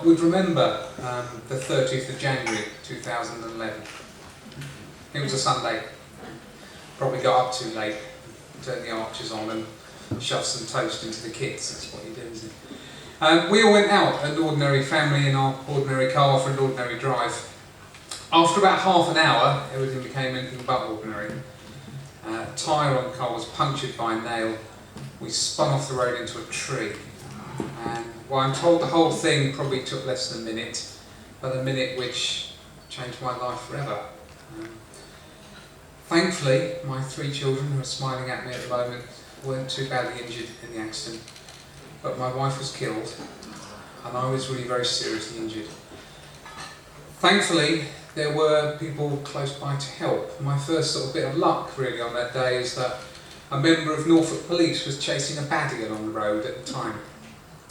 would remember the 30th of January 2011. It was a Sunday. Probably got up too late, turned the arches on and shoved some toast into the kids. That's what you do, isn't it? We all went out, an ordinary family in our ordinary car for an ordinary drive. After about half an hour, everything became anything but ordinary. A tyre on the car was punctured by a nail. We spun off the road into a tree. And well, I'm told the whole thing probably took less than a minute, but a minute which changed my life forever. Thankfully, my 3 children, who are smiling at me at the moment, weren't too badly injured in the accident, but my wife was killed, and I was really very seriously injured. Thankfully, there were people close by to help. My first sort of bit of luck really on that day is that a member of Norfolk Police was chasing a baddie along the road at the time.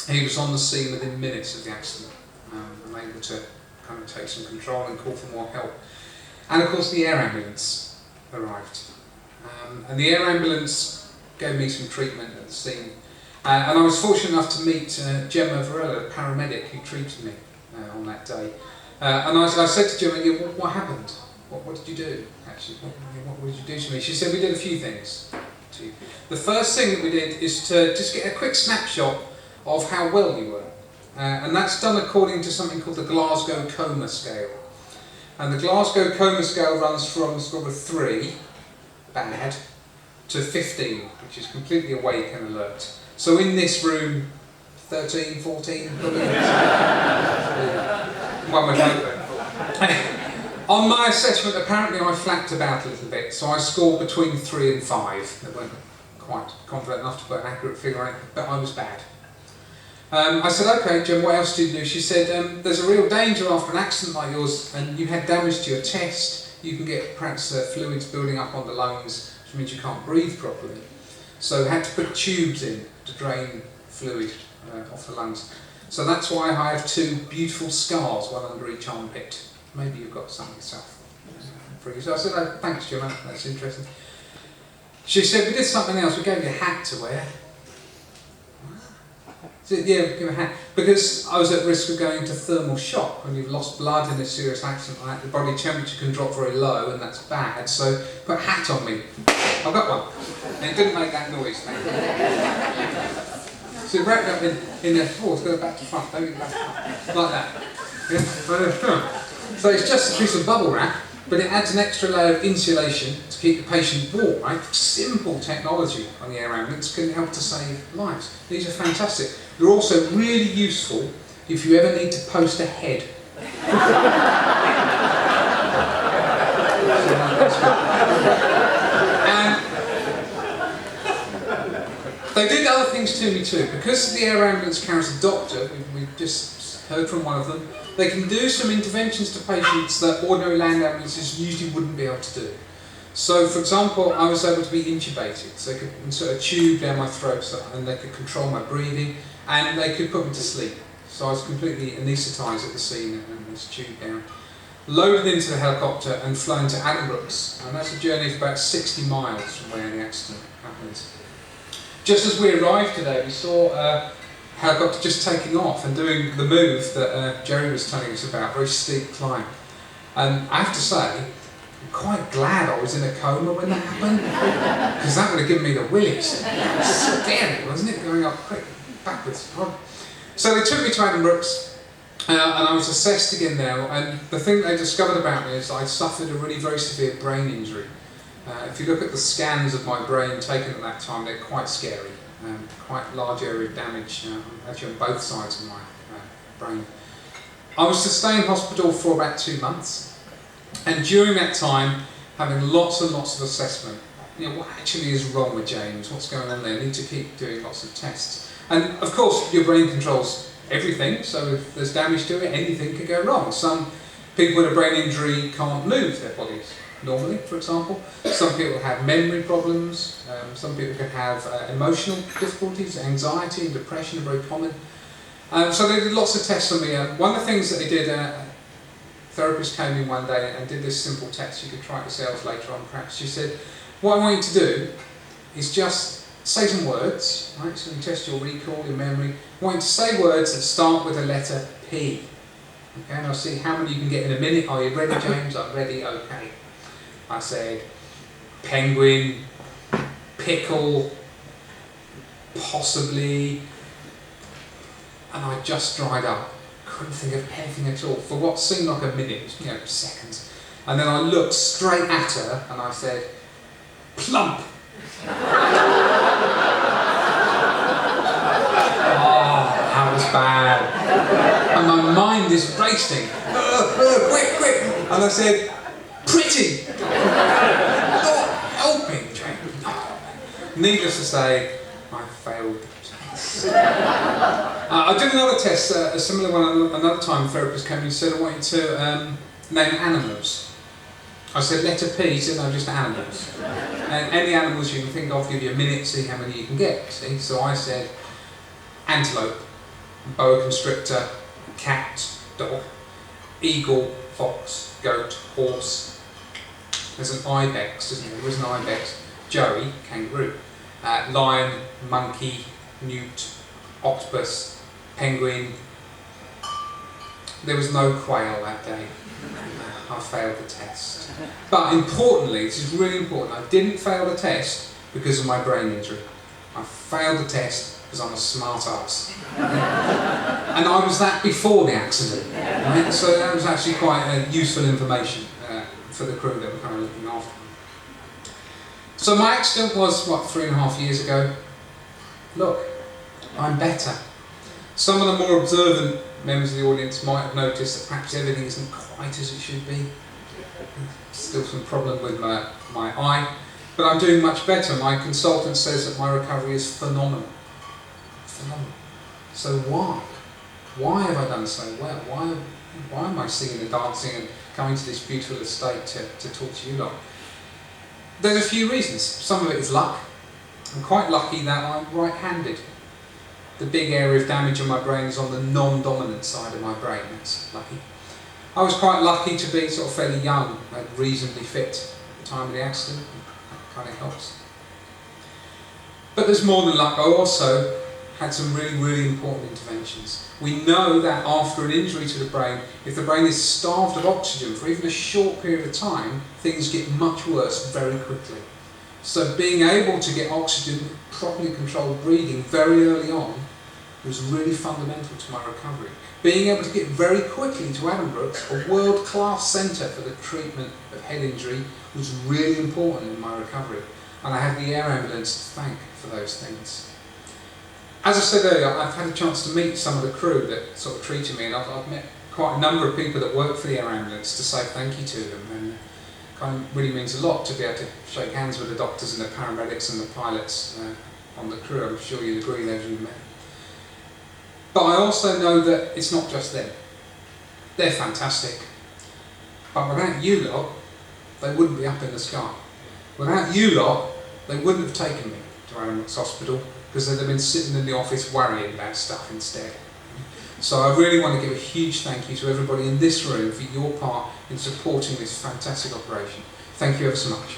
He was on the scene within minutes of the accident, and able to kind of take some control and call for more help. And of course the air ambulance arrived. And the air ambulance gave me some treatment at the scene. And I was fortunate enough to meet Gemma Varela, the paramedic who treated me on that day. And I said to Gemma, yeah, what happened? What did you do, actually? What did you do to me? She said, we did a few things. The first thing that we did is to just get a quick snapshot of how well you were. And that's done according to something called the Glasgow Coma Scale. And the Glasgow Coma Scale runs from sort of 3, bad, to 15, which is completely awake and alert. So in this room, 13, 14, probably. One would hope. On my assessment, apparently I flapped about a little bit, so I scored between 3 and 5. I weren't quite confident enough to put an accurate figure on it, but I was bad. I said, okay, Jim, what else did you do? She said, there's a real danger after an accident like yours, and you had damage to your chest. You can get perhaps fluids building up on the lungs, which means you can't breathe properly. So I had to put tubes in to drain fluid off the lungs. So that's why I have 2 beautiful scars, one under each armpit. Maybe you've got some yourself. So I said, oh, thanks, Jim, that's interesting. She said, we did something else, we gave you a hat to wear. So, yeah, give a hat. Because I was at risk of going into thermal shock. When you've lost blood in a serious accident like that, the body temperature can drop very low, and that's bad. So put a hat on me. I've got one. And it didn't make that noise, thank you. So wrapped up in a, let's go back to front, don't get back to front. Like that. Yeah. So it's just a piece of bubble wrap, but it adds an extra layer of insulation to keep the patient warm, right? Simple technology on the air ambulance can help to save lives. These are fantastic. They're also really useful if you ever need to post a head. And they did other things to me too. Because the air ambulance carries a doctor, we've just heard from one of them, they can do some interventions to patients that ordinary land ambulances usually wouldn't be able to do. So, for example, I was able to be intubated, so they could insert a tube down my throat and they could control my breathing, and they could put me to sleep. So I was completely anaesthetised at the scene and this tube down. Loaded into the helicopter and flown to Addenbrooke's, and that's a journey of about 60 miles from where the accident happened. Just as we arrived today, we saw helicopter just taking off and doing the move that Jerry was telling us about, very steep climb. And I have to say, I'm quite glad I was in a coma when that happened, because that would have given me the willies. It was scary, wasn't it, going up quick, backwards. So they took me to Addenbrooke's, and I was assessed again there, and the thing they discovered about me is I suffered a really very severe brain injury. If you look at the scans of my brain taken at that time, they're quite scary. Quite large area of damage, actually on both sides of my brain. I was to stay in hospital for about 2 months, and during that time, having lots and lots of assessment. You know, what actually is wrong with James? What's going on there? I need to keep doing lots of tests. And of course, your brain controls everything, so if there's damage to it, anything could go wrong. Some people with a brain injury can't move their bodies normally, for example. Some people have memory problems, some people can have emotional difficulties, anxiety and depression are very common. So they did lots of tests on me. One of the things that they did, a therapist came in one day and did this simple test. You could try it yourselves later on perhaps. She said, what I want you to do is just say some words, right? So you test your recall, your memory. I want you to say words that start with the letter P. Okay, and I'll see how many you can get in a minute. Are you ready, James? I'm ready, okay. I said penguin, pickle, possibly, and I just dried up. Couldn't think of anything at all for what seemed like a minute, seconds. And then I looked straight at her and I said, plump. Oh, that was bad. And my mind is racing. Quick. And I said, pretty. Not helping, James. Needless to say, I failed the test. I did another test, a similar one, another time. A therapist came and said, I want you to name animals. I said, letter P. He said, no, just animals. And any animals you can think of, give you a minute, see how many you can get. See? So I said, antelope, boa constrictor, cat, dog, eagle, fox, goat, horse. There's an ibex, isn't there? There is an ibex. Joey, kangaroo. Lion, monkey, newt, octopus, penguin. There was no quail that day. I failed the test. But importantly, this is really important, I didn't fail the test because of my brain injury. I failed the test because I'm a smart ass. And I was that before the accident. Right? So that was actually quite useful information for the crew that were kind of looking after me. So my accident was, 3.5 years ago. Look, I'm better. Some of the more observant members of the audience might have noticed that perhaps everything isn't quite as it should be. Still some problem with my eye, but I'm doing much better. My consultant says that my recovery is phenomenal. Phenomenal. So why? Why have I done so well? Why am I singing and dancing and coming to this beautiful estate to talk to you lot? There's a few reasons. Some of it is luck. I'm quite lucky that I'm right-handed. The big area of damage on my brain is on the non-dominant side of my brain. That's lucky. I was quite lucky to be sort of fairly young and reasonably fit at the time of the accident. That kind of helps. But there's more than luck. I also had some really, really important interventions. We know that after an injury to the brain, if the brain is starved of oxygen for even a short period of time, things get much worse very quickly. So being able to get oxygen, properly controlled breathing very early on was really fundamental to my recovery. Being able to get very quickly to Addenbrooke's, a world-class centre for the treatment of head injury, was really important in my recovery. And I have the air ambulance to thank for those things. As I said earlier, I've had a chance to meet some of the crew that sort of treated me, and I've met quite a number of people that work for the air ambulance to say thank you to them. And it kind of really means a lot to be able to shake hands with the doctors and the paramedics and the pilots on the crew. I'm sure you'd agree, those you've met. But I also know that it's not just them. They're fantastic. But without you lot, they wouldn't be up in the sky. Without you lot, they wouldn't have taken me to Addenbrooke's Hospital, because they'd have been sitting in the office worrying about stuff instead. So I really want to give a huge thank you to everybody in this room for your part in supporting this fantastic operation. Thank you ever so much.